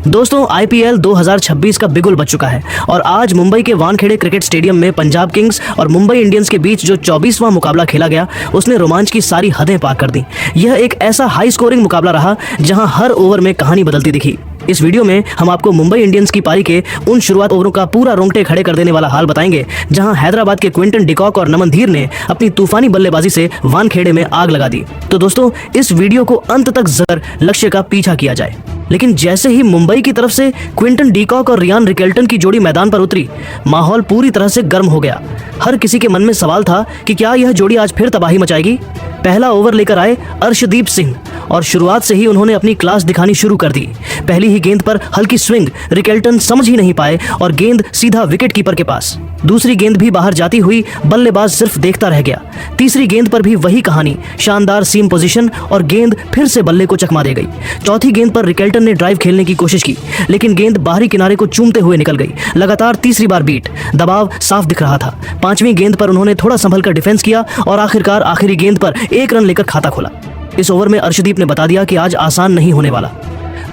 दोस्तों आईपीएल 2026 का बिगुल बज चुका है और आज मुंबई के वानखेड़े क्रिकेट स्टेडियम में पंजाब किंग्स और मुंबई इंडियंस के बीच जो 24वां मुकाबला खेला गया उसने रोमांच की सारी हदें पार कर दी। यह एक ऐसा हाई स्कोरिंग मुकाबला रहा जहां हर ओवर में कहानी बदलती दिखी। इस वीडियो में हम आपको मुंबई इंडियंस की पारी के उन शुरुआत ओवरों का पूरा रोंगटे खड़े कर देने वाला हाल बताएंगे जहां हैदराबाद के क्विंटन डिकॉक और नमन धीर ने अपनी तूफानी बल्लेबाजी से वानखेड़े में आग लगा दी। तो दोस्तों इस वीडियो को अंत तक जरूर लक्ष्य का पीछा किया जाए। लेकिन जैसे ही मुंबई की तरफ से क्विंटन डिकॉक और रियान रिकेल्टन की जोड़ी मैदान पर उतरी, माहौल पूरी तरह से गर्म हो गया। हर किसी के मन में सवाल था कि क्या यह जोड़ी आज फिर तबाही मचाएगी। पहला ओवर लेकर आए अर्शदीप सिंह और शुरुआत से ही उन्होंने अपनी क्लास दिखानी शुरू कर दी। पहली ही गेंद पर हल्की स्विंग रिकेल्टन समझ ही नहीं पाए और गेंद सीधा विकेट कीपर के पास। दूसरी गेंद भी बाहर जाती हुई बल्लेबाज सिर्फ देखता रह गया। तीसरी गेंद पर भी वही कहानी, शानदार सीम पोजीशन और गेंद फिर से बल्ले को चकमा दे गई। चौथी गेंद पर रिकेल्टन ने ड्राइव खेलने की कोशिश की लेकिन गेंद बाहरी किनारे को चूमते हुए निकल गई। लगातार तीसरी बार बीट, दबाव साफ दिख रहा था। पांचवी गेंद पर उन्होंने थोड़ा संभल कर डिफेंस किया और आखिरकार आखिरी गेंद पर 1 रन लेकर खाता खोला। इस ओवर में अर्शदीप ने बता दिया कि आज आसान नहीं होने वाला।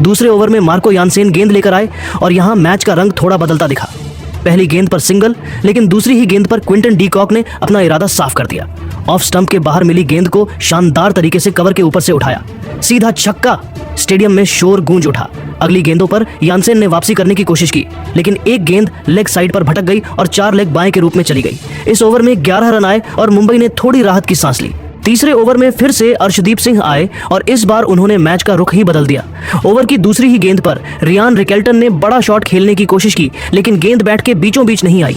दूसरे ओवर में मार्को यानसेन गेंद लेकर आए और यहां मैच का रंग थोड़ा बदलता दिखा। पहली गेंद पर सिंगल, लेकिन दूसरी ही गेंद पर क्विंटन डिकॉक ने अपना इरादा साफ कर दिया। ऑफ स्टंप के बाहर मिली गेंद को शानदार तरीके से कवर के ऊपर से उठाया, सीधा छक्का। स्टेडियम में शोर गूंज उठा। अगली गेंदों पर यानसेन ने वापसी करने की कोशिश की लेकिन एक गेंद लेग साइड पर भटक गई और 4 लेग बाएं के रूप में चली गई। इस ओवर में 11 रन आए और मुंबई ने थोड़ी राहत की सांस ली। तीसरे ओवर में फिर से अर्शदीप सिंह आए और इस बार उन्होंने मैच का रुख ही बदल दिया। ओवर की दूसरी ही गेंद पर रियान रिकेल्टन ने बड़ा शॉट खेलने की कोशिश की लेकिन गेंद बैट के बीचों बीच नहीं आई।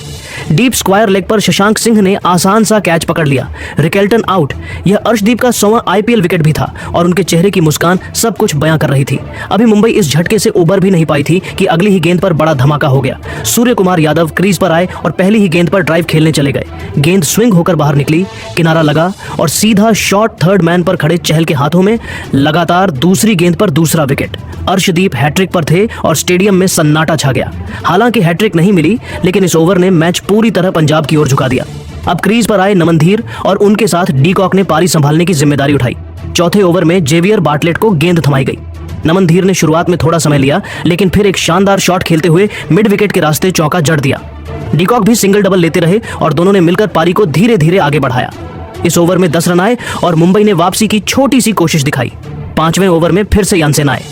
डीप स्क्वायर लेग पर शशांक सिंह ने आसान सा कैच पकड़ लिया। Rickelton out. यह अर्शदीप का 100वां आईपीएल विकेट भी था और उनके चेहरे की मुस्कान सब कुछ बयां कर रही थी। अभी मुंबई इस झटके से उबर भी नहीं पाई थी कि अगली ही गेंद पर बड़ा धमाका हो गया। सूर्य कुमार यादव क्रीज पर आए और पहली ही गेंद पर ड्राइव खेलने चले गए। गेंद स्विंग होकर बाहर निकली, किनारा लगा और सीधा शॉट थर्ड मैन पर खड़े चहल के हाथों में। लगातार दूसरी गेंद पर दूसरा विकेट। अर्शदीप हैट्रिक पर थे और स्टेडियम में सन्नाटा छा गया। हालांकि हैट्रिक नहीं मिली लेकिन इस ओवर ने मैच पूरी तरह पंजाब की ओर झुका दिया। अब क्रीज पर आए नमन धीर और उनके साथ डिकॉक ने पारी संभालने की जिम्मेदारी उठाई। चौथे ओवर में जेवियर बार्टलेट को गेंद थमाई गई। नमन धीर ने शुरुआत में थोड़ा समय लिया लेकिन फिर एक शानदार शॉट खेलते हुए मिड विकेट के रास्ते चौका जड़ दिया। डिकॉक भी सिंगल डबल लेते रहे और दोनों ने मिलकर पारी को धीरे धीरे आगे बढ़ाया। इस ओवर में 10 रन आए और मुंबई ने वापसी की छोटी सी कोशिश दिखाई। पांचवें ओवर में फिर से यानसेन आए।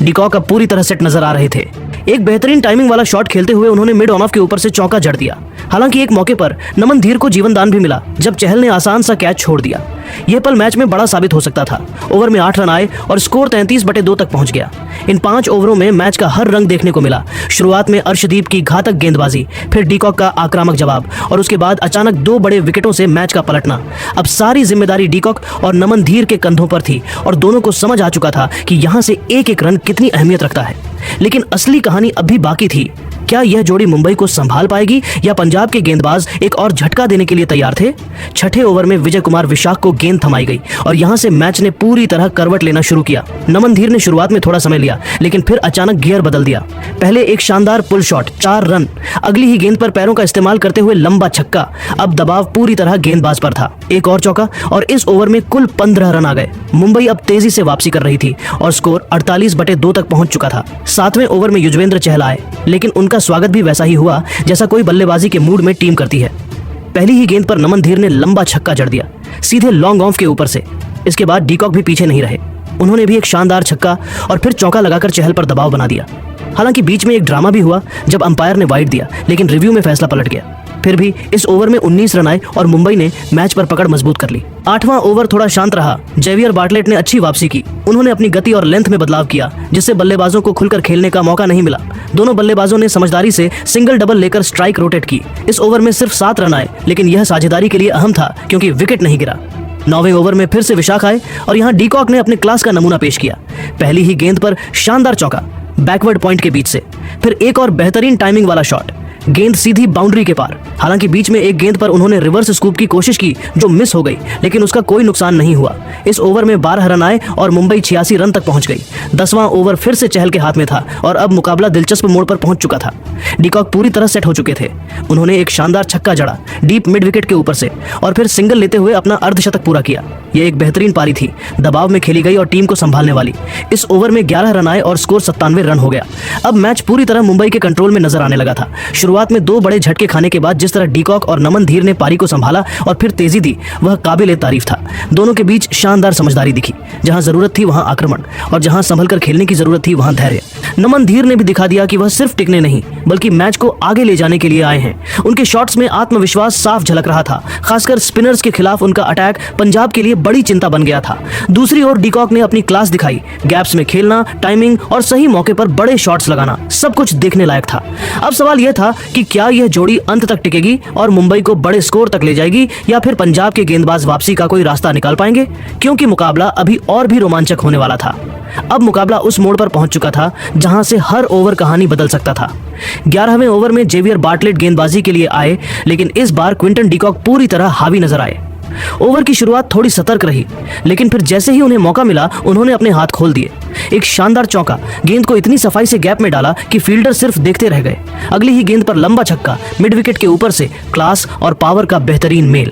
डिकॉक अब पूरी तरह सेट नजर आ रहे थे। एक बेहतरीन टाइमिंग वाला शॉट खेलते हुए उन्होंने मिड ऑन ऑफ के ऊपर से चौका जड़ दिया। हालांकि एक मौके पर नमन धीर को जीवन दान भी मिला जब चहल ने आसान सा कैच छोड़ दिया। यह पल मैच में बड़ा साबित हो सकता था। ओवर में 8 रन आए और स्कोर 33/2 तक पहुंच गया। इन 5 ओवरों में मैच का हर रंग देखने को मिला। शुरुआत में अर्शदीप की घातक गेंदबाजी, फिर डिकॉक का आक्रामक जवाब और उसके बाद अचानक 2 बड़े विकेटों से मैच का पलटना। अब सारी जिम्मेदारी डिकॉक और नमन धीर के कंधों पर थी और दोनों को समझ आ चुका था कि यहां से एक एक रन कितनी अहमियत रखता है। लेकिन असली कहानी अब भी बाकी थी। क्या यह जोड़ी मुंबई को संभाल पाएगी या पंजाब के गेंदबाज एक और झटका देने के लिए तैयार थे। छठे ओवर में विजय कुमार विशाख को गेंद थमाई गई और यहां से मैच ने पूरी तरह करवट लेना शुरू किया। नमन धीर ने शुरुआत में थोड़ा समय लिया लेकिन फिर अचानक गियर बदल दिया। पहले एक शानदार पुल शॉट, 4 रन। अगली ही गेंद पर पैरों का इस्तेमाल करते हुए लंबा छक्का। अब दबाव पूरी तरह गेंदबाज पर था। एक और चौका और इस ओवर में कुल 15 रन आ गए। मुंबई अब तेजी से वापसी कर रही थी और स्कोर 48/2 तक पहुंच चुका था। 7वें ओवर में युजवेंद्र चहल आए लेकिन उनका स्वागत भी वैसा ही हुआ जैसा कोई बल्लेबाजी के मूड में टीम करती है। पहली ही गेंद पर नमन धीर ने लंबा छक्का जड़ दिया, सीधे लॉन्ग ऑफ के ऊपर से। इसके बाद डिकॉक भी पीछे नहीं रहे। उन्होंने भी एक शानदार छक्का और फिर चौका लगाकर चहल पर दबाव बना दिया। हालांकि बीच में एक ड्रामा भी हुआ जब अंपायर ने वाइड दिया लेकिन रिव्यू में फैसला पलट गया। फिर भी इस ओवर में 19 रन आए और मुंबई ने मैच पर पकड़ मजबूत कर ली। 8वां ओवर थोड़ा शांत रहा। जेवियर बार्टलेट ने अच्छी वापसी की। उन्होंने अपनी गति और लेंथ में बदलाव किया जिससे बल्लेबाजों को खुलकर खेलने का मौका नहीं मिला। दोनों बल्लेबाजों ने समझदारी से सिंगल डबल लेकर स्ट्राइक रोटेट की। इस ओवर में सिर्फ 7 रन आए लेकिन यह साझेदारी के लिए अहम था क्योंकि विकेट नहीं गिरा। 9वें ओवर में फिर से विशाख आए और यहाँ डिकॉक ने अपने क्लास का नमूना पेश किया। पहली ही गेंद पर शानदार चौका बैकवर्ड पॉइंट के बीच से, फिर एक और बेहतरीन टाइमिंग वाला शॉट। गेंद सीधी बाउंड्री के पार। हालांकि बीच में एक गेंद पर उन्होंने रिवर्स स्कूप की कोशिश की जो मिस हो गई, लेकिन उसका कोई नुकसान नहीं हुआ। इस ओवर में 12 रन आए और मुंबई 86 रन तक पहुंच गई। 10वां ओवर फिर से चहल के हाथ में था और अब मुकाबला दिलचस्प मोड़ पर पहुंच चुका था। डीकॉक पूरी तरह सेट हो चुके थे। उन्होंने एक शानदार छक्का जड़ा डीप मिड विकेट के ऊपर से और फिर सिंगल लेते हुए अपना अर्धशतक पूरा किया। यह एक बेहतरीन पारी थी, दबाव में खेली गई और टीम को संभालने वाली। इस ओवर में 11 रन आए और स्कोर 97 रन हो गया। अब मैच पूरी तरह मुंबई के कंट्रोल में नजर आने लगा था। शुरुआत में 2 बड़े झटके खाने के बाद जिस तरह डीकॉक और नमन धीर ने पारी को संभाला और फिर तेजी दी, वह काबिले तारीफ था। दोनों के बीच शानदार समझदारी दिखी। जहां जरूरत थी वहां आक्रमण और जहां संभल कर खेलने की जरूरत थी वहां धैर्य। नमन धीर ने भी दिखा दिया कि वह सिर्फ टिकने नहीं बल्कि मैच को आगे ले जाने के लिए आए हैं। उनके शॉट्स में आत्मविश्वास साफ झलक रहा था। खासकर स्पिनर्स के खिलाफ उनका अटैक पंजाब के लिए बड़ी चिंता बन गया था। दूसरी ओर डीकॉक ने अपनी क्लास दिखाई। गैप्स में खेलना, टाइमिंग और सही मौके पर बड़े शॉट्स लगाना, सब कुछ देखने लायक था। अब सवाल यह था कि क्या यह जोड़ी अंत तक टिकेगी और मुंबई को बड़े स्कोर तक ले जाएगी या फिर पंजाब के गेंदबाज वापसी का कोई रास्ता निकाल पाएंगे, क्योंकि मुकाबला अभी और भी रोमांचक होने वाला था। अब मुकाबला उस मोड़ पर पहुंच चुका था जहां से हर ओवर कहानी बदल सकता था। 11वें ओवर में जेवियर बार्टलेट गेंदबाजी के लिए आए, लेकिन इस बार क्विंटन डीकॉक पूरी तरह हावी नजर आए। ओवर की शुरुआत थोड़ी सतर्क रही, लेकिन फिर जैसे ही उन्हें मौका मिला उन्होंने अपने हाथ खोल दिए। एक शानदार चौका, गेंद को इतनी सफाई से गैप में डाला कि फील्डर सिर्फ देखते रह गए। अगली ही गेंद पर लंबा छक्का मिड विकेट के ऊपर से, क्लास और पावर का बेहतरीन मेल।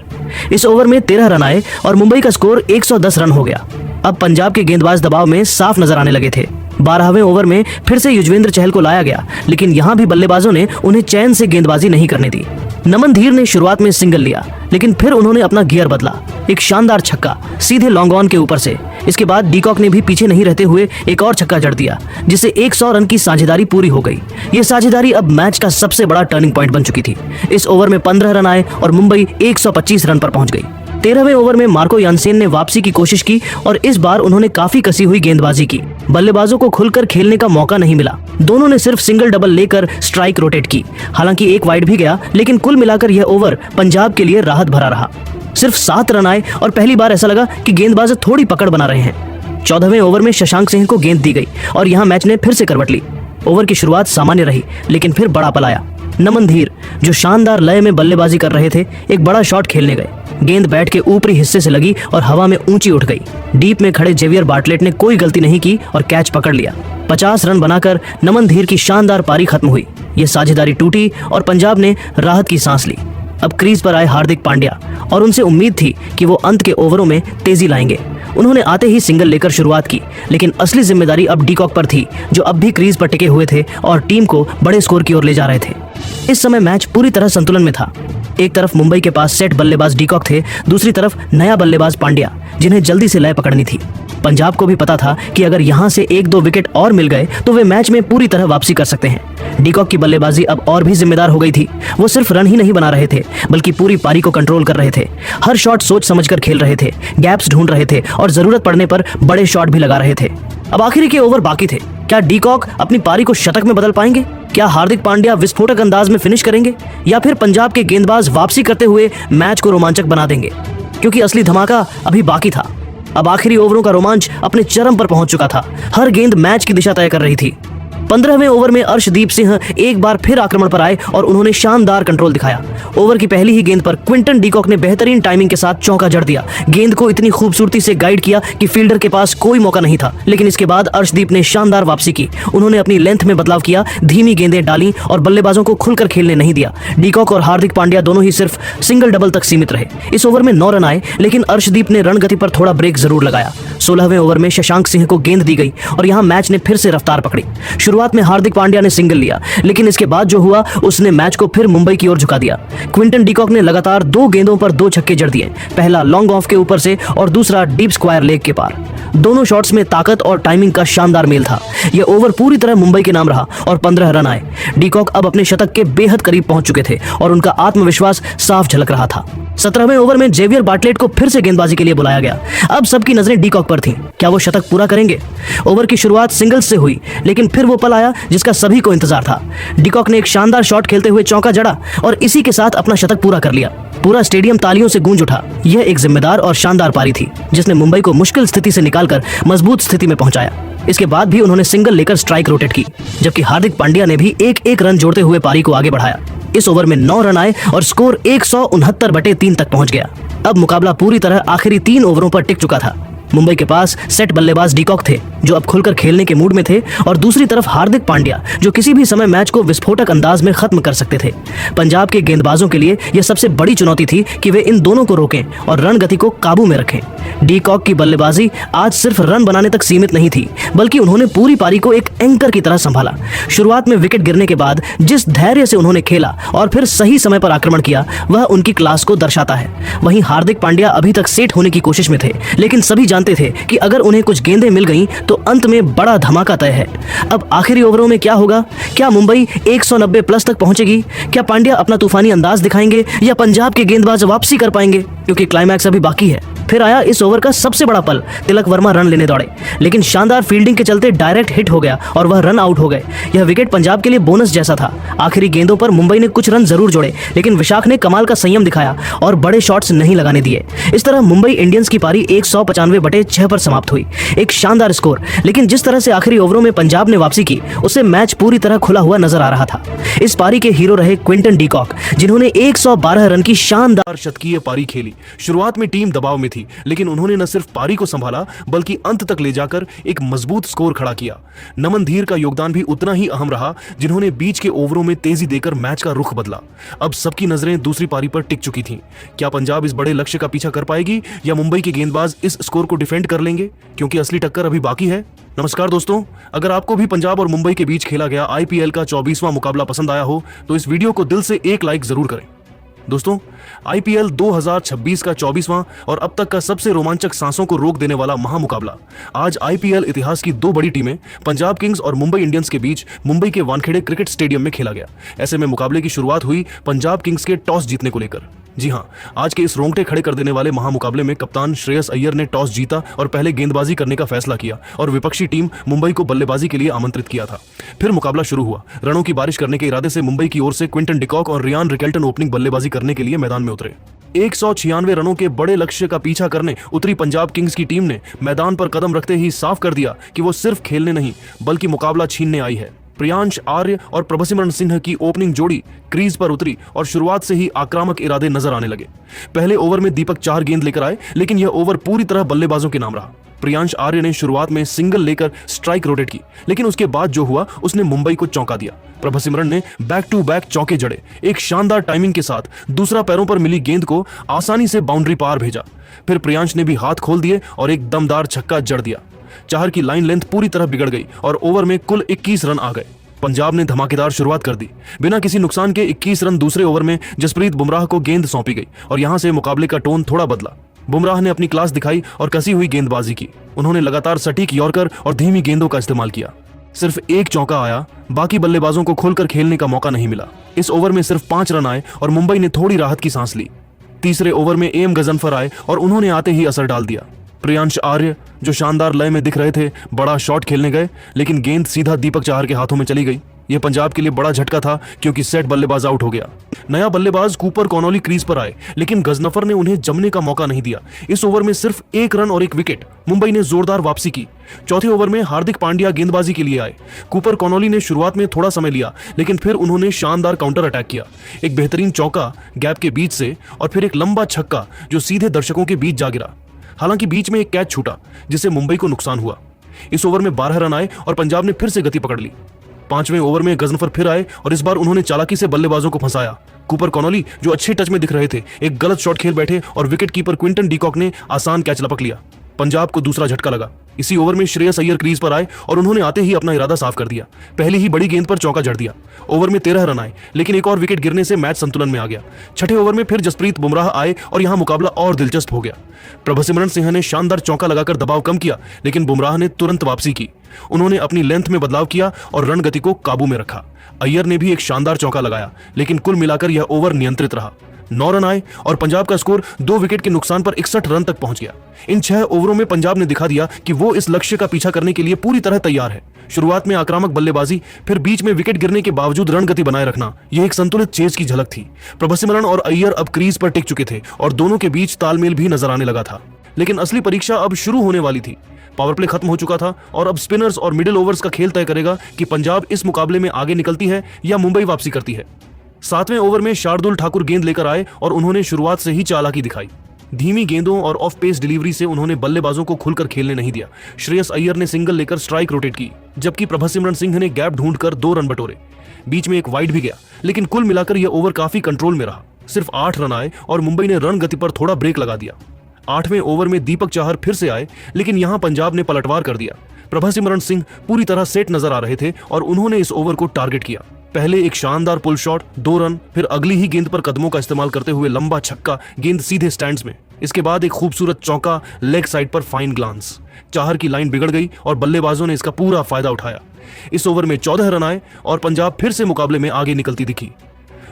इस ओवर में 13 रन आए और मुंबई का स्कोर 110 रन हो गया। अब पंजाब के गेंदबाज दबाव में साफ नजर आने लगे थे। 12वें ओवर में फिर से युजवेंद्र चहल को लाया गया, लेकिन यहां भी बल्लेबाजों ने उन्हें चैन से गेंदबाजी नहीं करने दी। नमन धीर ने शुरुआत में सिंगल लिया, लेकिन फिर उन्होंने अपना गियर बदला। एक शानदार छक्का सीधे लॉन्ग ऑन के ऊपर से। इसके बाद डीकॉक ने भी पीछे नहीं रहते हुए एक और छक्का जड़ दिया, जिससे 100 रन की साझेदारी पूरी हो गई। ये साझेदारी अब मैच का सबसे बड़ा टर्निंग पॉइंट बन चुकी थी। इस ओवर में 15 रन आए और मुंबई 125 रन पर पहुंच गई। 13वें ओवर में मार्को यानसेन ने वापसी की कोशिश की और इस बार उन्होंने काफी कसी हुई गेंदबाजी की। बल्लेबाजों को खुलकर खेलने का मौका नहीं मिला। दोनों ने सिर्फ सिंगल डबल लेकर स्ट्राइक रोटेट की। हालांकि एक वाइड भी गया, लेकिन कुल मिलाकर यह ओवर पंजाब के लिए राहत भरा रहा। सिर्फ 7 रन आए और पहली बार ऐसा लगा कि गेंदबाज थोड़ी पकड़ बना रहे हैं। 14वें ओवर में शशांक सिंह को गेंद दी गई और यहाँ मैच ने फिर से करवट ली। ओवर की शुरुआत सामान्य रही, लेकिन फिर बड़ा पल आया। नमन धीर, जो शानदार लय में बल्लेबाजी कर रहे थे, एक बड़ा शॉट खेलने गए। गेंद बैट के ऊपरी हिस्से से लगी और हवा में ऊंची उठ गई। डीप में खड़े जेवियर बार्टलेट ने कोई गलती नहीं की और कैच पकड़ लिया। 50 रन बनाकर नमन धीर की शानदार पारी खत्म हुई। यह साझेदारी टूटी और पंजाब ने राहत की सांस ली। अब क्रीज पर आए हार्दिक पांड्या और उनसे उम्मीद थी कि वो अंत के ओवरों में तेजी लाएंगे। उन्होंने आते ही सिंगल लेकर शुरुआत की, लेकिन असली जिम्मेदारी अब डीकॉक पर थी, जो अब भी क्रीज पर टिके हुए थे और टीम को बड़े स्कोर की ओर ले जा रहे थे। इस समय मैच पूरी तरह संतुलन में था। एक तरफ मुंबई के पास सेट बल्लेबाज डीकॉक थे, दूसरी तरफ नया बल्लेबाज पांड्या, जिन्हें जल्दी से लय पकड़नी थी। पंजाब को भी पता था कि अगर यहां से 1-2 विकेट और मिल गए तो वे मैच में पूरी तरह वापसी कर सकते हैं। डीकॉक की बल्लेबाजी अब और भी जिम्मेदार हो गई थी। वो सिर्फ रन ही नहीं बना रहे थे, बल्कि पूरी पारी को कंट्रोल कर रहे थे। हर शॉट सोच समझकर खेल रहे थे, गैप्स ढूंढ रहे थे और जरूरत पड़ने पर बड़े शॉट भी लगा रहे थे। अब आखिरी के ओवर बाकी थे। क्या डीकॉक अपनी पारी को शतक में बदल पाएंगे? क्या हार्दिक पांड्या विस्फोटक अंदाज में फिनिश करेंगे या फिर पंजाब के गेंदबाज वापसी करते हुए मैच को रोमांचक बना देंगे? क्योंकि असली धमाका अभी बाकी था। अब आखिरी ओवरों का रोमांच अपने चरम पर पहुंच चुका था। हर गेंद मैच की दिशा तय कर रही थी। 15वें ओवर में अर्शदीप सिंह एक बार फिर आक्रमण पर आए और उन्होंने शानदार कंट्रोल दिखाया। ओवर की पहली ही गेंद पर क्विंटन डीकॉक ने बेहतरीन टाइमिंग के साथ चौका जड़ दिया। गेंद को इतनी खूबसूरती से गाइड किया कि फील्डर के पास कोई मौका नहीं था। लेकिन इसके बाद अर्शदीप ने शानदार वापसी की। उन्होंने अपनी लेंथ में बदलाव किया, धीमी गेंदें डाली और बल्लेबाजों को खुलकर खेलने नहीं दिया। डीकॉक और हार्दिक पांड्या दोनों ही सिर्फ सिंगल डबल तक सीमित रहे। इस ओवर में 9 रन आए, लेकिन अर्शदीप ने रणगति पर थोड़ा ब्रेक जरूर लगाया। 16वें ओवर में शशांक सिंह को गेंद दी गई और यहां मैच ने फिर से रफ्तार पकड़ी। शुरुआत में हार्दिक पांड्या ने सिंगल लिया, लेकिन इसके बाद जो हुआ उसने मैच को फिर मुंबई की ओर झुका दिया। क्विंटन डीकॉक ने लगातार 2 गेंदों पर 2 छक्के जड़ दिए, पहला लॉन्ग ऑफ के ऊपर से और दूसरा डीप स्क्वायर लेग के पार। दोनों शॉट्स में ताकत और टाइमिंग का शानदार मेल था। यह ओवर पूरी तरह मुंबई के नाम रहा और 15 रन आए। डीकॉक अब अपने शतक के बेहद करीब पहुंच चुके थे और उनका आत्मविश्वास साफ झलक रहा था। 17वें ओवर में जेवियर बार्टलेट को फिर से गेंदबाजी के लिए बुलाया गया। अब सबकी नजरें डीकॉक पर थीं। क्या वो शतक पूरा करेंगे? ओवर की शुरुआत सिंगल्स से हुई, लेकिन फिर वो पल आया जिसका सभी को इंतजार था। डीकॉक ने एक शानदार शॉट खेलते हुए चौका जड़ा और इसी के साथ अपना शतक पूरा कर लिया। पूरा स्टेडियम तालियों से गूंज उठा। यह एक जिम्मेदार और शानदार पारी थी, जिसने मुंबई को मुश्किल स्थिति से निकालकर मजबूत स्थिति में पहुंचाया। इसके बाद भी उन्होंने सिंगल लेकर स्ट्राइक रोटेट की, जबकि हार्दिक पांड्या ने भी एक रन जोड़ते हुए पारी को आगे बढ़ाया। इस ओवर में 9 रन आए और स्कोर 169/3 तक पहुंच गया। अब मुकाबला पूरी तरह आखिरी 3 ओवरों पर टिक चुका था। मुंबई के पास सेट बल्लेबाज डीकॉक थे जो अब खुलकर खेलने के मूड में थे, और दूसरी तरफ हार्दिक पांड्या जो किसी भी समय मैच को विस्फोटक अंदाज में खत्म कर सकते थे। पंजाब के गेंदबाजों के लिए यह सबसे बड़ी चुनौती थी कि वे इन दोनों को रोकें और रन गति को काबू में रखें। डीकॉक की बल्लेबाजी आज सिर्फ रन बनाने तक सीमित नहीं थी, बल्कि उन्होंने पूरी पारी को एक एंकर की तरह संभाला। शुरुआत में विकेट गिरने के बाद जिस धैर्य से उन्होंने खेला और फिर सही समय पर आक्रमण किया, वह उनकी क्लास को दर्शाता है। वहीं हार्दिक पांड्या अभी तक सेट होने की कोशिश में थे, लेकिन सभी जानते थे कि अगर उन्हें कुछ गेंदें मिल गईं तो अंत में बड़ा धमाका तय है। अब आखिरी ओवरों में क्या होगा? क्या मुंबई 190 प्लस तक पहुंचेगी? क्या पांड्या अपना तूफानी अंदाज दिखाएंगे या पंजाब के गेंदबाज वापसी कर पाएंगे? क्योंकि क्लाइमैक्स अभी बाकी है। फिर आया इस ओवर का सबसे बड़ा पल। तिलक वर्मा रन लेने दौड़े, लेकिन शानदार फील्डिंग के चलते डायरेक्ट हिट हो गया और वह रन आउट हो गए। यह विकेट पंजाब के लिए बोनस जैसा था। आखिरी गेंदों पर मुंबई ने कुछ रन जरूर जोड़े, लेकिन विशाख ने कमाल का संयम दिखाया और बड़े शॉट्स नहीं लगाने दिए। इस तरह मुंबई इंडियंस की पारी 195/6 पर समाप्त हुई। एक शानदार स्कोर, लेकिन जिस तरह से आखिरी ओवरों में पंजाब ने वापसी की, उससे मैच पूरी तरह खुला हुआ नजर आ रहा था। इस पारी के हीरो रहे क्विंटन डीकॉक, जिन्होंने 112 रन की शानदार शतकीय पारी खेली। शुरुआत में टीम दबाव में थी, लेकिन उन्होंने न सिर्फ पारी को संभाला बल्कि अंत तक ले जाकर एक मजबूत स्कोर खड़ा किया। नमन धीर का योगदान भी उतना ही अहम रहा, जिन्होंने बीच के ओवरों में तेजी देकर मैच का रुख बदला। अब सबकी नजरें दूसरी पारी पर टिक चुकी थीं। क्या पंजाब इस बड़े लक्ष्य का पीछा कर पाएगी या मुंबई के गेंदबाज इस स्कोर को डिफेंड कर लेंगे? क्योंकि असली टक्कर अभी बाकी है। नमस्कार दोस्तों, अगर आपको भी पंजाब और मुंबई के बीच खेला गया आईपीएल का 24वां मुकाबला पसंद आया हो तो इस वीडियो को दिल से एक लाइक जरूर करें। दोस्तों, आईपीएल 2026 का 24वां और अब तक का सबसे रोमांचक सांसों को रोक देने वाला महामुकाबला आज आईपीएल इतिहास की 2 बड़ी टीमें पंजाब किंग्स और मुंबई इंडियंस के बीच मुंबई के वानखेड़े क्रिकेट स्टेडियम में खेला गया। ऐसे में मुकाबले की शुरुआत हुई पंजाब किंग्स के टॉस जीतने को लेकर। जी हां, आज के इस रोंगटे खड़े कर देने वाले महामुकाबले में कप्तान श्रेयस अय्यर ने टॉस जीता और पहले गेंदबाजी करने का फैसला किया और विपक्षी टीम मुंबई को बल्लेबाजी के लिए आमंत्रित किया था। फिर मुकाबला शुरू हुआ। रनों की बारिश करने के इरादे से मुंबई की ओर से क्विंटन डिकॉक और रियान रिकेल्टन ओपनिंग बल्लेबाजी करने के लिए मैदान में उतरे। 196 रनों के बड़े लक्ष्य का पीछा करने उतरी पंजाब किंग्स की टीम ने मैदान पर कदम रखते ही साफ कर दिया कि वो सिर्फ खेलने नहीं बल्कि मुकाबला छीनने आई है। प्रियांश आर्य और प्रभसिमरन सिंह की ओपनिंग जोड़ी क्रीज पर उतरी और शुरुआत से ही आक्रामक इरादे नजर आने लगे। पहले ओवर में दीपक 4 गेंद लेकर आए, लेकिन यह ओवर पूरी तरह बल्लेबाजों के नाम रहा। प्रियांश आर्य ने शुरुआत में सिंगल लेकर स्ट्राइक रोटेट की, लेकिन उसके बाद जो हुआ उसने मुंबई को चौंका दिया। प्रभसिमरन ने बैक टू बैक चौके जड़े। एक शानदार टाइमिंग के साथ दूसरा पैरों पर मिली गेंद को आसानी से बाउंड्री पार भेजा। फिर प्रियांश ने भी हाथ खोल दिए और एक दमदार छक्का जड़ दिया। चाहर की लाइन लेंथ पूरी तरह बिगड़ गई और ओवर में कुल 21 रन आ गए। पंजाब ने धमाकेदार शुरुआत कर दी। बिना किसी नुकसान के 21 रन दूसरे ओवर में जसप्रीत बुमराह को गेंद सौंपी गई और यहां से मुकाबले का टोन थोड़ा बदला। बुमराह ने अपनी क्लास दिखाई और कसी हुई गेंदबाजी की। उन्होंने लगातार सटीक यॉर्कर और धीमी गेंदों का इस्तेमाल किया। सिर्फ एक चौका आया, बाकी बल्लेबाजों को खोलकर खेलने का मौका नहीं मिला। इस ओवर में सिर्फ 5 रन आए और मुंबई ने थोड़ी राहत की सांस ली। तीसरे ओवर में एम गजनफर आए और उन्होंने आते ही असर डाल दिया। प्रियांश आर्य, जो शानदार लय में दिख रहे थे, बड़ा शॉट खेलने गए, लेकिन गेंद सीधा दीपक चाहर के हाथों में चली गई। यह पंजाब के लिए बड़ा झटका था क्योंकि सेट बल्लेबाज आउट हो गया। नया बल्लेबाज कूपर कॉनोली क्रीज पर आए, लेकिन गजनफर ने उन्हें जमने का मौका नहीं दिया। इस ओवर में सिर्फ 1 रन और 1 विकेट। मुंबई ने जोरदार वापसी की। चौथे ओवर में हार्दिक पांड्या गेंदबाजी के लिए आए। कूपर कॉनोली ने शुरुआत में थोड़ा समय लिया, लेकिन फिर उन्होंने शानदार काउंटर अटैक किया। एक बेहतरीन चौका गैप के बीच से और फिर एक लंबा छक्का जो सीधे दर्शकों के बीच जा गिरा। हालांकि बीच में एक कैच छूटा जिससे मुंबई को नुकसान हुआ। इस ओवर में 12 रन आए और पंजाब ने फिर से गति पकड़ ली। 5वें ओवर में गजनफर फिर आए और इस बार उन्होंने चालाकी से बल्लेबाजों को फंसाया। कूपर कॉनोली, जो अच्छे टच में दिख रहे थे, एक गलत शॉट खेल बैठे और विकेट कीपर क्विंटन डीकॉक ने आसान कैच लपक लिया। पंजाब को दूसरा झटका लगा। इसी ओवर में श्रेयस अय्यर क्रीज पर आए और उन्होंने आते ही अपना इरादा साफ कर दिया। पहली ही बड़ी गेंद पर चौका जड़ दिया। ओवर में 13 रन आए, लेकिन एक और विकेट गिरने से मैच संतुलन में आ गया। छठे ओवर में फिर जसप्रीत बुमराह आए और यहां मुकाबला और दिलचस्प हो गया। प्रभसिमरन सिंह ने शानदार चौका लगाकर दबाव कम किया, लेकिन बुमराह ने तुरंत वापसी की। उन्होंने अपनी लेंथ में बदलाव किया और रन गति को काबू में रखा। अय्यर ने भी एक शानदार चौका लगाया, लेकिन कुल मिलाकर यह ओवर नियंत्रित रहा। 9 रन आए और पंजाब का स्कोर 2 विकेट के नुकसान पर 61 रन तक पहुंच गया। इन 6 ओवरों में पंजाब ने दिखा दिया कि वो इस लक्ष्य का पीछा करने के लिए पूरी तरह तैयार है। शुरुआत में आक्रामक बल्लेबाजी, फिर बीच में विकेट गिरने के बावजूद रण गति बनाए रखना, यह एक संतुलित चेज की झलक थी। प्रभसिमरन और अय्यर अब क्रीज पर टिक चुके थे और दोनों के बीच तालमेल भी नजर आने लगा था। लेकिन असली परीक्षा अब शुरू होने वाली थी। पावर प्ले खत्म हो चुका था और अब स्पिनर्स और मिडिल ओवर्स का खेल तय करेगा कि पंजाब इस मुकाबले में आगे निकलती है या मुंबई वापसी करती है। 7वें ओवर में शार्दुल ठाकुर गेंद लेकर आए और उन्होंने शुरुआत से ही चालाकी दिखाई। धीमी गेंदों और ऑफ पेस डिलीवरी से उन्होंने बल्लेबाजों को खुलकर खेलने नहीं दिया। श्रेयस अय्यर ने सिंगल लेकर स्ट्राइक रोटेट की, जबकि प्रभसिमरन सिंह ने गैप ढूंढकर 2 रन बटोरे। बीच में एक वाइड भी गया, लेकिन कुल मिलाकर यह ओवर काफी कंट्रोल में रहा। सिर्फ 8 रन आए और मुंबई ने रन गति पर थोड़ा ब्रेक लगा दिया। 8वें ओवर में दीपक चाहर फिर से आए, लेकिन यहां पंजाब ने पलटवार कर दिया। प्रभसिमरन सिंह पूरी तरह सेट नजर आ रहे थे और उन्होंने इस ओवर को टारगेट किया। पहले एक शानदार पुल शॉट, 2 रन, फिर अगली ही गेंद पर कदमों का इस्तेमाल करते हुए लंबा छक्का, गेंद सीधे स्टैंड्स में। इसके बाद एक खूबसूरत चौका, लेग साइड पर फाइन ग्लांस। चाहर की लाइन बिगड़ गई और बल्लेबाजों ने इसका पूरा फायदा उठाया। इस ओवर में 14 रन आए और पंजाब फिर से मुकाबले में आगे निकलती दिखी।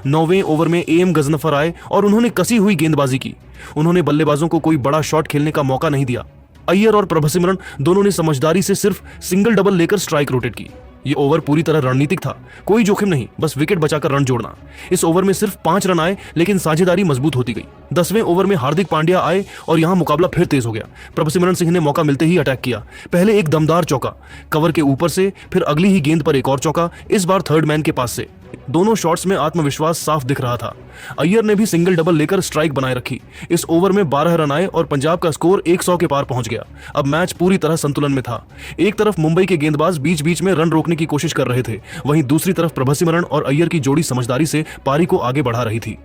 9वें ओवर में एम गजनफर आए और उन्होंने कसी हुई गेंदबाजी की। उन्होंने बल्लेबाजों को कोई बड़ा शॉट खेलने का मौका नहीं दिया। अय्यर और प्रभसिमरन दोनों ने समझदारी से सिर्फ सिंगल डबल लेकर स्ट्राइक रोटेट की। ये ओवर पूरी तरह रणनीतिक था, कोई जोखिम नहीं, बस विकेट बचाकर रन जोड़ना। इस ओवर में सिर्फ 5 रन आए, लेकिन साझेदारी मजबूत होती गई। 10वें ओवर में हार्दिक पांड्या आए और यहां मुकाबला फिर तेज हो गया। प्रभसिमरन सिंह ने मौका मिलते ही अटैक किया। पहले एक दमदार चौका, कवर के ऊपर से, फिर अगली ही गेंद पर एक और चौका, इस बार थर्ड मैन के पास से। दोनों शॉट्स में आत्मविश्वास साफ दिख रहा था। अय्यर ने भी सिंगल डबल लेकर स्ट्राइक बनाए रखी। इस ओवर में 12 रन आए और पंजाब का स्कोर 100 के पार पहुंच गया। अब मैच पूरी तरह संतुलन में था। एक तरफ मुंबई के गेंदबाज बीच बीच में रन रोकने की कोशिश कर रहे थे, वहीं दूसरी तरफ प्रभसिमरन और अय्यर की जोड़ी समझदारी से पारी को आगे बढ़ा रही थी।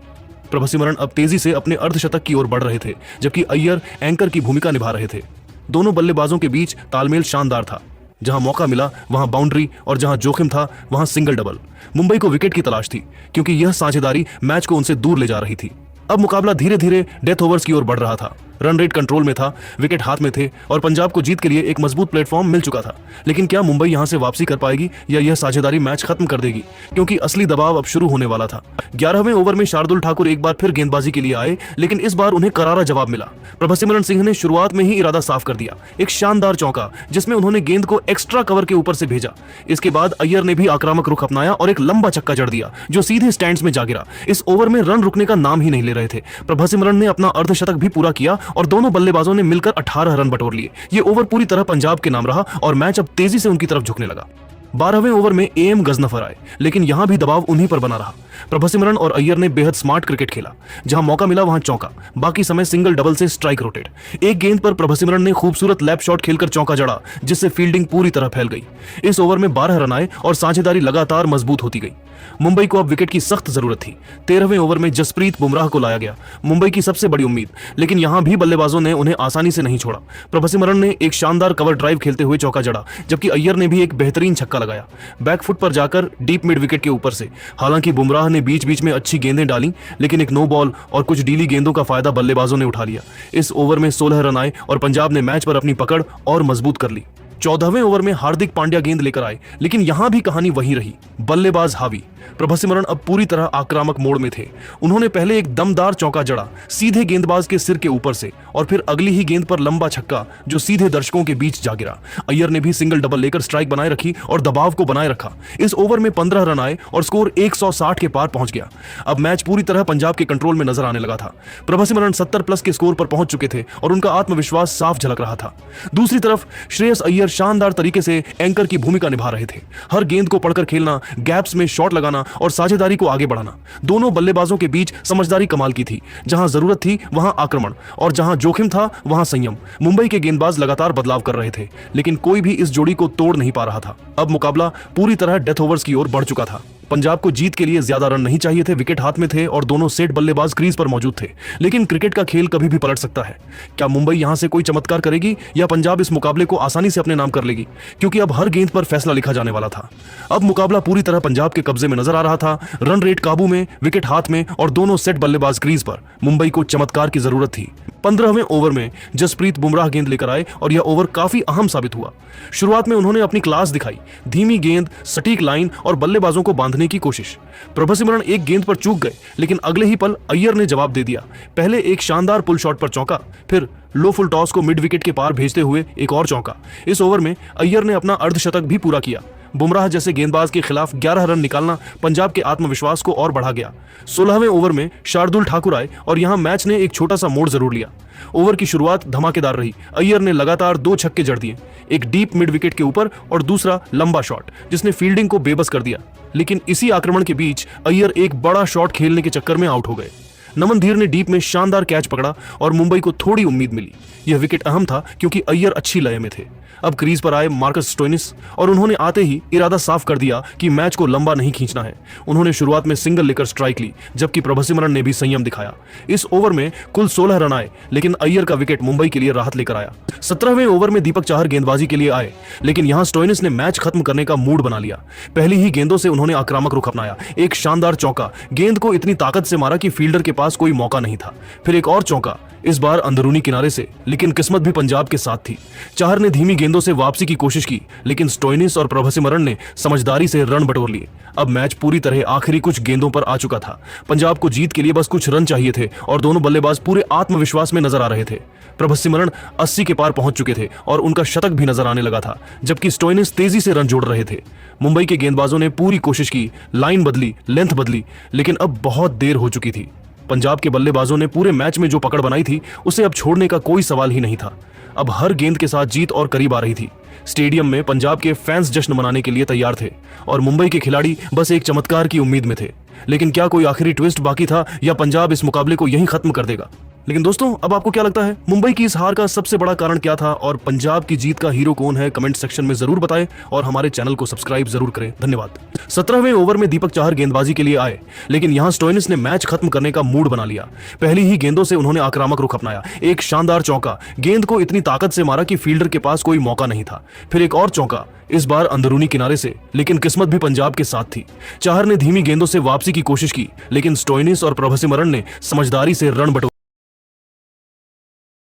प्रभसिमरन अब तेजी से अपने अर्धशतक की ओर बढ़ रहे थे, जबकि अय्यर एंकर की भूमिका निभा रहे थे। दोनों बल्लेबाजों के बीच तालमेल शानदार था। जहां मौका मिला वहां बाउंड्री और जहां जोखिम था वहां सिंगल डबल। मुंबई को विकेट की तलाश थी, क्योंकि यह साझेदारी मैच को उनसे दूर ले जा रही थी। अब मुकाबला धीरे धीरे डेथ ओवर्स की ओर बढ़ रहा था। रन रेट कंट्रोल में था, विकेट हाथ में थे और पंजाब को जीत के लिए एक मजबूत प्लेटफॉर्म मिल चुका था। लेकिन क्या मुंबई यहां से वापसी कर पाएगी या यह साझेदारी मैच खत्म कर देगी, क्योंकि असली दबाव अब शुरू होने वाला था। 11वें ओवर में शार्दुल ठाकुर एक बार फिर गेंदबाजी के लिए आए, लेकिन इस बार उन्हें करारा जवाब मिला। प्रभसिमरन सिंह ने शुरुआत में ही इरादा साफ कर दिया, एक शानदार चौका जिसमें उन्होंने गेंद को एक्स्ट्रा कवर के ऊपर से भेजा। इसके बाद अय्यर ने भी आक्रामक रुख अपनाया और एक लंबा छक्का जड़ दिया जो सीधे स्टैंड्स में जा गिरा। इस ओवर में रन रुकने का नाम ही नहीं ले रहे थे। प्रभसिमरन ने अपना अर्धशतक भी पूरा किया और दोनों बल्लेबाजों ने मिलकर 18 रन बटोर लिए। ये ओवर पूरी तरह पंजाब के नाम रहा और मैच अब तेजी से उनकी तरफ झुकने लगा। 12वें ओवर में एम गजनफर आए, लेकिन यहां भी दबाव उन्हीं पर बना रहा। प्रभसिमरन और अय्यर ने बेहद स्मार्ट क्रिकेट खेला। जहां मौका मिला वहां चौका, बाकी समय सिंगल डबल से स्ट्राइक रोटेट। एक गेंद पर प्रभसिमरन ने खूबसूरत लैप शॉट खेलकर चौका जड़ा, जिससे फील्डिंग पूरी तरह फैल गई। इस ओवर में 12 रन आए और साझेदारी लगातार मजबूत होती गई। मुंबई को अब विकेट की सख्त जरूरत थी। 13वें ओवर में जसप्रीत बुमराह को लाया गया, मुंबई की सबसे बड़ी उम्मीद, लेकिन यहां भी बल्लेबाजों ने उन्हें आसानी से नहीं छोड़ा। प्रभसिमरन ने एक शानदार कवर ड्राइव खेलते हुए चौका जड़ा, जबकि अय्यर ने भी एक बेहतरीन छक्का लगाया, बैकफुट पर जाकर डीप मिड विकेट के ऊपर से। हालांकि बुमराह ने बीच बीच में अच्छी गेंदें डाली, लेकिन एक नो बॉल और कुछ डीली गेंदों का फायदा बल्लेबाजों ने उठा लिया। इस ओवर में 16 रन आए और पंजाब ने मैच पर अपनी पकड़ और मजबूत कर ली। 14वें ओवर में हार्दिक पांड्या गेंद लेकर आए, लेकिन यहां भी कहानी वही रही, बल्लेबाज हावी। प्रभसिमरन अब पूरी तरह आक्रामक मोड में थे। उन्होंने पहले एक दमदार चौका जड़ा सीधे गेंदबाज के सिर के ऊपर से, और फिर अगली ही गेंद पर लंबा छक्का जो सीधे दर्शकों के बीच जा गिरा। अय्यर ने भी सिंगल डबल लेकर स्ट्राइक बनाए रखी और दबाव को बनाए रखा। इस ओवर में 15 रन आए और स्कोर 160 के पार पहुंच गया। अब मैच पूरी तरह पंजाब के कंट्रोल में नजर आने लगा था। प्रभसिमरन 70 प्लस के स्कोर पर पहुंच चुके थे और उनका आत्मविश्वास साफ झलक रहा था। दूसरी तरफ श्रेयस अय्यर शानदार तरीके से एंकर की भूमिका निभा रहे थे। हर गेंद को पढ़कर खेलना, गैप्स में शॉट लगाना और साझेदारी को आगे बढ़ाना। दोनों बल्लेबाजों के बीच समझदारी कमाल की थी। जहां जरूरत थी वहां आक्रमण और जहां जोखिम था वहां संयम। मुंबई के गेंदबाज लगातार बदलाव कर रहे थे, लेकिन कोई भी इस जोड़ी को तोड़ नहीं पा रहा था। अब मुकाबला पूरी तरह डेथ ओवर्स की ओर बढ़ चुका था। पंजाब को जीत के लिए ज्यादा रन नहीं चाहिए थे, विकेट हाथ में थे और दोनों सेट बल्लेबाज क्रीज पर मौजूद थे। लेकिन क्रिकेट का खेल कभी भी पलट सकता है। क्या मुंबई यहां से कोई चमत्कार करेगी या पंजाब इस मुकाबले को आसानी से अपने नाम कर लेगी? क्योंकि अब हर गेंद पर फैसला लिखा जाने वाला था। अब मुकाबला पूरी तरह पंजाब के कब्जे में नजर आ रहा था। रन रेट काबू में, विकेट हाथ में और दोनों सेट बल्लेबाज क्रीज पर। मुंबई को चमत्कार की जरूरत थी। 15वें ओवर में जसप्रीत बुमराह गेंद लेकर आए और यह ओवर काफी अहम साबित हुआ। शुरुआत में उन्होंने अपनी क्लास दिखाई, धीमी गेंद, सटीक लाइन और बल्लेबाजों को बांधने की कोशिश। प्रभसिमरन एक गेंद पर चूक गए, लेकिन अगले ही पल अय्यर ने जवाब दे दिया। पहले एक शानदार पुल शॉट पर चौका, फिर लो फुल टॉस को मिड विकेट के पार भेजते हुए एक और चौका। इस ओवर में अय्यर ने अपना अर्धशतक भी पूरा किया। बुमराह जैसे गेंदबाज के खिलाफ 11 रन निकालना पंजाब के आत्मविश्वास को और बढ़ा गया। 16वें ओवर में शार्दुल ठाकुर आए और यहां मैच ने एक छोटा सा मोड़ जरूर लिया। ओवर की शुरुआत धमाकेदार रही। अय्यर ने लगातार 2 छक्के जड़ दिए, एक डीप मिड विकेट के ऊपर और दूसरा लंबा शॉट जिसने फील्डिंग को बेबस कर दिया। लेकिन इसी आक्रमण के बीच अय्यर एक बड़ा शॉट खेलने के चक्कर में आउट हो गए। नमन धीर ने डीप में शानदार कैच पकड़ा और मुंबई को थोड़ी उम्मीद मिली। यह विकेट अहम था क्योंकि अय्यर अच्छी लय में थे। अब क्रीज पर आए मार्कस स्टोइनिस और उन्होंने आते ही इरादा साफ कर दिया कि मैच को लंबा नहीं खींचना है। उन्होंने शुरुआत में सिंगल लेकर स्ट्राइक ली, जबकि प्रभसिमरन ने भी संयम दिखाया। इस ओवर में कुल 16 रन आए, लेकिन अय्यर का विकेट मुंबई के लिए राहत लेकर आया। 17वें ओवर में दीपक चाहर गेंदबाजी के लिए आए, लेकिन यहां स्टोइनिस ने मैच खत्म करने का मूड बना लिया। पहली ही गेंदों से उन्होंने आक्रामक रुख अपनाया। एक शानदार चौका, गेंद को इतनी ताकत से मारा कि फील्डर के पास कोई मौका नहीं था। फिर एक और चौका, इस बार अंदरूनी किनारे से, लेकिन किस्मत भी पंजाब के साथ थी। चाहर ने धीमी गेंदों से वापसी की कोशिश की, लेकिन स्टोइनिस और प्रभसिमरन ने समझदारी से रन बटोर लिए। अब मैच पूरी तरह आखिरी कुछ गेंदों पर आ चुका था। पंजाब को जीत के लिए बस कुछ रन चाहिए थे और दोनों बल्लेबाज पूरे आत्मविश्वास में नजर आ रहे थे। प्रभसिमरन 80 के पार पहुंच चुके थे और उनका शतक भी नजर आने लगा था, जबकि स्टोइनिस तेजी से रन जोड़ रहे थे। मुंबई के गेंदबाजों ने पूरी कोशिश की, लाइन बदली, लेंथ बदली, लेकिन अब बहुत देर हो चुकी थी। पंजाब के बल्लेबाजों ने पूरे मैच में जो पकड़ बनाई थी उसे अब छोड़ने का कोई सवाल ही नहीं था। अब हर गेंद के साथ जीत और करीब आ रही थी। स्टेडियम में पंजाब के फैंस जश्न मनाने के लिए तैयार थे और मुंबई के खिलाड़ी बस एक चमत्कार की उम्मीद में थे। लेकिन क्या कोई आखिरी ट्विस्ट बाकी था या पंजाब इस मुकाबले को यहीं खत्म कर देगा? लेकिन दोस्तों, अब आपको क्या लगता है, मुंबई की इस हार का सबसे बड़ा कारण क्या था और पंजाब की जीत का हीरो कौन है? कमेंट सेक्शन में जरूर बताएं और हमारे चैनल को सब्सक्राइब जरूर करें। धन्यवाद। 17वें ओवर में दीपक चाहर गेंदबाजी के लिए आए, लेकिन यहां स्टोइनिस ने मैच खत्म करने का मूड बना लिया। पहली ही गेंदों से उन्होंने आक्रामक रुख अपनाया। एक शानदार चौका, गेंद को इतनी ताकत से मारा कि फील्डर के पास कोई मौका नहीं था। फिर एक और चौका, इस बार अंदरूनी किनारे से, लेकिन किस्मत भी पंजाब के साथ थी। चाहर ने धीमी गेंदों से वापसी की कोशिश की, लेकिन स्टोइनिस और प्रभसिमरन ने समझदारी से रन बटोर